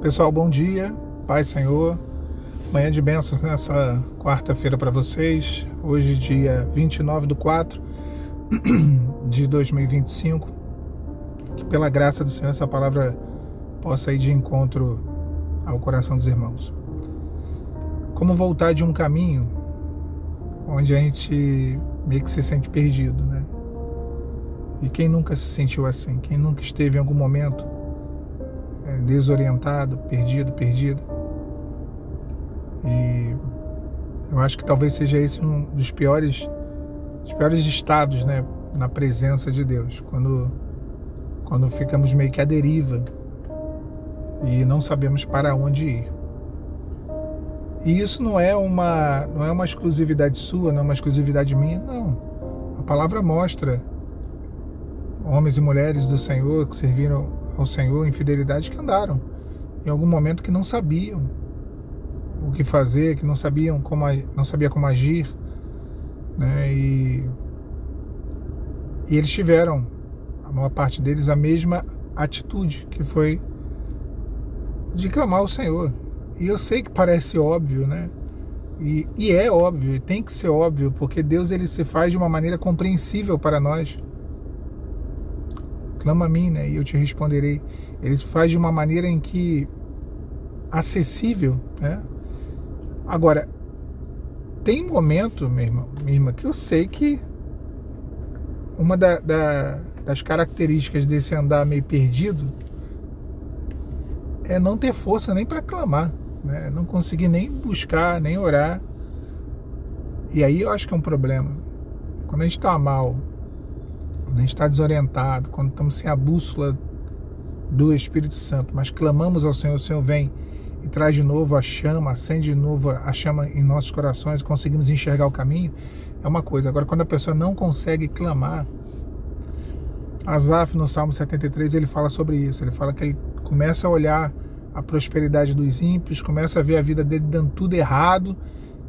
Pessoal, bom dia, Pai Senhor, manhã de bênçãos nessa quarta-feira para vocês, hoje dia 29/4 de 2025, que pela graça do Senhor essa palavra possa ir de encontro ao coração dos irmãos. Como voltar de um caminho onde a gente meio que se sente perdido, né? E quem nunca se sentiu assim? Quem nunca esteve em algum momento desorientado, perdido? E eu acho que talvez seja esse um dos piores estados, né, na presença de Deus, quando ficamos meio que à deriva e não sabemos para onde ir. E isso não é uma exclusividade sua, não é uma exclusividade minha, não. A palavra mostra homens e mulheres do Senhor que serviram ao Senhor em fidelidade, que andaram em algum momento que não sabiam o que fazer, que não sabia como agir, né? E eles tiveram, a maior parte deles, a mesma atitude, que foi de clamar ao Senhor. E eu sei que parece óbvio, né? E é óbvio, e tem que ser óbvio, porque Deus ele se faz de uma maneira compreensível para nós. Clama a mim, né? E eu te responderei. Ele se faz de uma maneira em que acessível, né? Agora, tem momento, minha irmã, que eu sei que uma das características desse andar meio perdido é não ter força nem para clamar, né? Não conseguir nem buscar, nem orar. E aí eu acho que é um problema. Quando a gente está mal, quando a gente está desorientado, quando estamos sem a bússola do Espírito Santo, mas clamamos ao Senhor, o Senhor vem e traz de novo a chama, acende de novo a chama em nossos corações, conseguimos enxergar o caminho, é uma coisa. Agora, quando a pessoa não consegue clamar, Asaf, no Salmo 73, ele fala sobre isso. Ele fala que ele começa a olhar a prosperidade dos ímpios, começa a ver a vida dele dando tudo errado,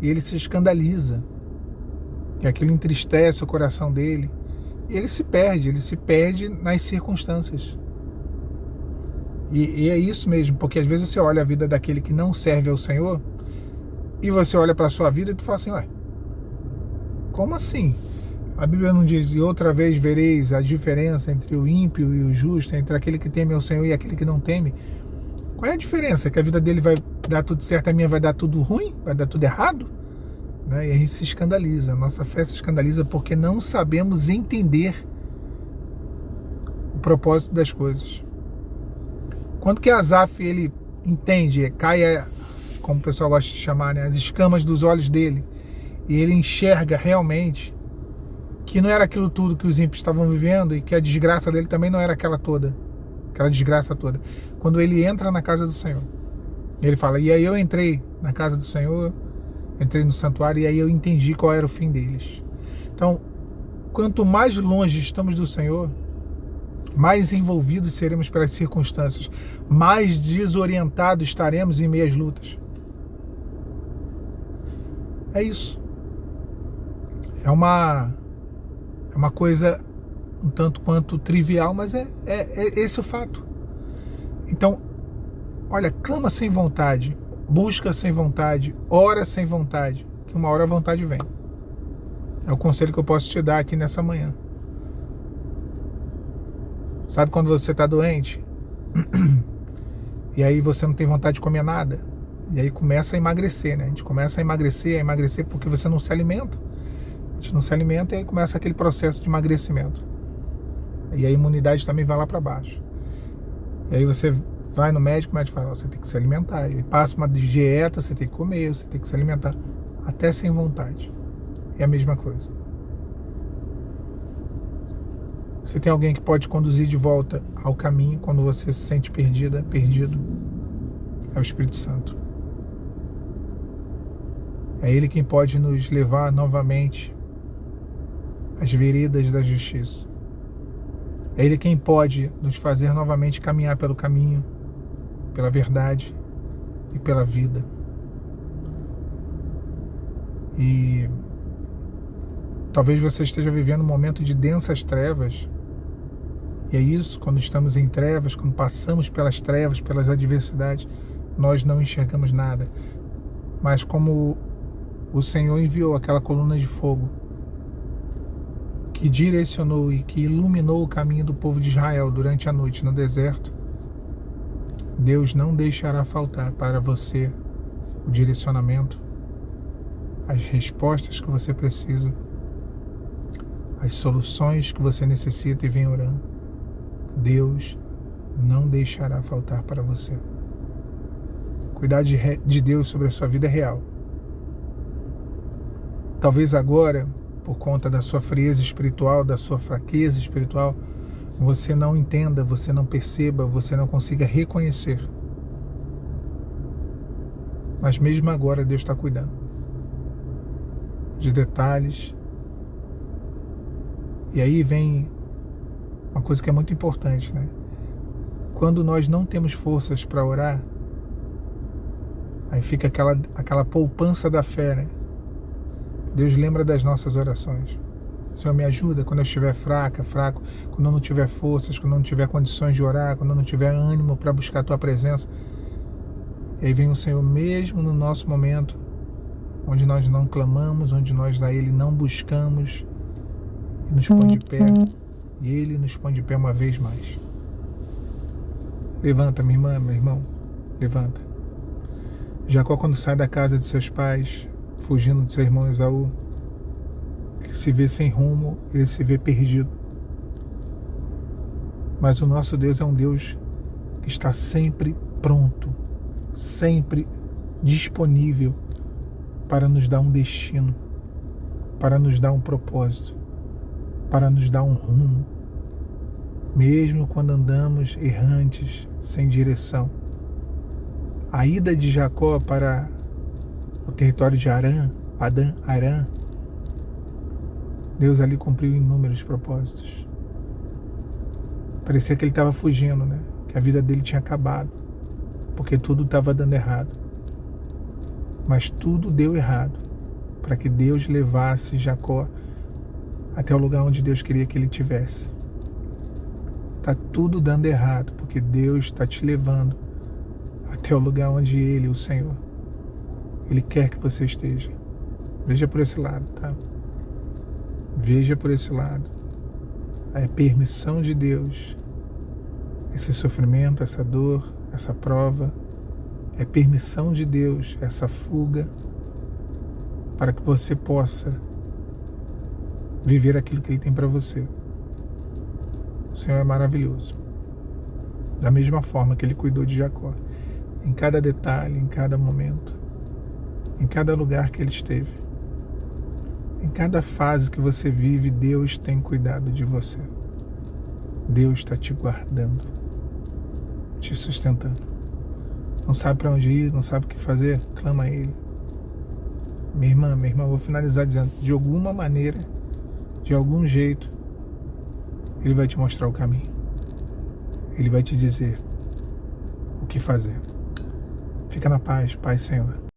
e ele se escandaliza, e aquilo entristece o coração dele, e ele se perde nas circunstâncias. E é isso mesmo, porque às vezes você olha a vida daquele que não serve ao Senhor, e você olha para a sua vida e tu fala assim, ué, como assim? A Bíblia não diz, e outra vez vereis a diferença entre o ímpio e o justo, entre aquele que teme ao Senhor e aquele que não teme. Qual é a diferença? Que a vida dele vai dar tudo certo, a minha vai dar tudo ruim? Vai dar tudo errado? Né? E a gente se escandaliza, a nossa fé se escandaliza porque não sabemos entender o propósito das coisas. Quando que Asaf ele entende, cai, como o pessoal gosta de chamar, né, as escamas dos olhos dele, e ele enxerga realmente que não era aquilo tudo que os ímpios estavam vivendo, e que a desgraça dele também não era aquela desgraça toda. Quando ele entra na casa do Senhor, ele fala, e aí eu entrei na casa do Senhor, entrei no santuário, e aí eu entendi qual era o fim deles. Então, quanto mais longe estamos do Senhor, mais envolvidos seremos pelas circunstâncias, mais desorientados estaremos em meio às lutas. É isso. É uma coisa um tanto quanto trivial, mas é esse o fato. Então, olha, clama sem vontade, busca sem vontade, ora sem vontade, que uma hora a vontade vem. É o conselho que eu posso te dar aqui nessa manhã. Sabe quando você está doente? E aí você não tem vontade de comer nada? E aí começa a emagrecer, né? A gente começa a emagrecer porque você não se alimenta. A gente não se alimenta e aí começa aquele processo de emagrecimento. E a imunidade também vai lá para baixo. E aí você vai no médico, o médico fala, você tem que se alimentar. Ele passa uma dieta, você tem que comer, você tem que se alimentar. Até sem vontade. É a mesma coisa. Você tem alguém que pode conduzir de volta ao caminho quando você se sente perdido, é o Espírito Santo. É Ele quem pode nos levar novamente às veredas da justiça. É Ele quem pode nos fazer novamente caminhar pelo caminho, pela verdade e pela vida. E talvez você esteja vivendo um momento de densas trevas, E é isso, quando estamos em trevas, quando passamos pelas trevas, pelas adversidades, nós não enxergamos nada. Mas como o Senhor enviou aquela coluna de fogo que direcionou e que iluminou o caminho do povo de Israel durante a noite no deserto, Deus não deixará faltar para você o direcionamento, as respostas que você precisa, as soluções que você necessita e vem orando. Deus não deixará faltar para você. Cuidar de Deus sobre a sua vida é real. Talvez agora, por conta da sua frieza espiritual, da sua fraqueza espiritual, você não entenda, você não perceba, você não consiga reconhecer. Mas mesmo agora Deus está cuidando de detalhes. E aí vem uma coisa que é muito importante, né? Quando nós não temos forças para orar, aí fica aquela poupança da fé, né? Deus lembra das nossas orações. Senhor, me ajuda quando eu estiver fraco, quando eu não tiver forças, quando eu não tiver condições de orar, quando eu não tiver ânimo para buscar a Tua presença. E aí vem o Senhor mesmo no nosso momento, onde nós não clamamos, onde nós a Ele não buscamos, e nos põe de pé. E Ele nos põe de pé uma vez mais. Levanta, minha irmã, meu irmão, levanta. Jacó, quando sai da casa de seus pais, fugindo de seu irmão Esaú, ele se vê sem rumo, ele se vê perdido. Mas o nosso Deus é um Deus que está sempre pronto, sempre disponível para nos dar um destino, para nos dar um propósito, para nos dar um rumo, mesmo quando andamos errantes, sem direção. A ida de Jacó para o território de Padã Arã, Deus ali cumpriu inúmeros propósitos. Parecia que ele estava fugindo, né? Que a vida dele tinha acabado, porque tudo estava dando errado. Mas tudo deu errado para que Deus levasse Jacó até o lugar onde Deus queria que ele estivesse. Está tudo dando errado porque Deus está te levando até o lugar onde Ele, o Senhor, Ele quer que você esteja. Veja por esse lado, tá? Veja por esse lado. É permissão de Deus. Esse sofrimento, essa dor, essa prova, é permissão de Deus, essa fuga, para que você possa viver aquilo que Ele tem para você. O Senhor é maravilhoso. Da mesma forma que Ele cuidou de Jacó, em cada detalhe, em cada momento, em cada lugar que ele esteve, em cada fase que você vive, Deus tem cuidado de você. Deus está te guardando, te sustentando. Não sabe para onde ir, não sabe o que fazer? Clama a Ele. Minha irmã, vou finalizar dizendo, de alguma maneira, de algum jeito, Ele vai te mostrar o caminho. Ele vai te dizer o que fazer. Fica na paz, Pai, Senhor.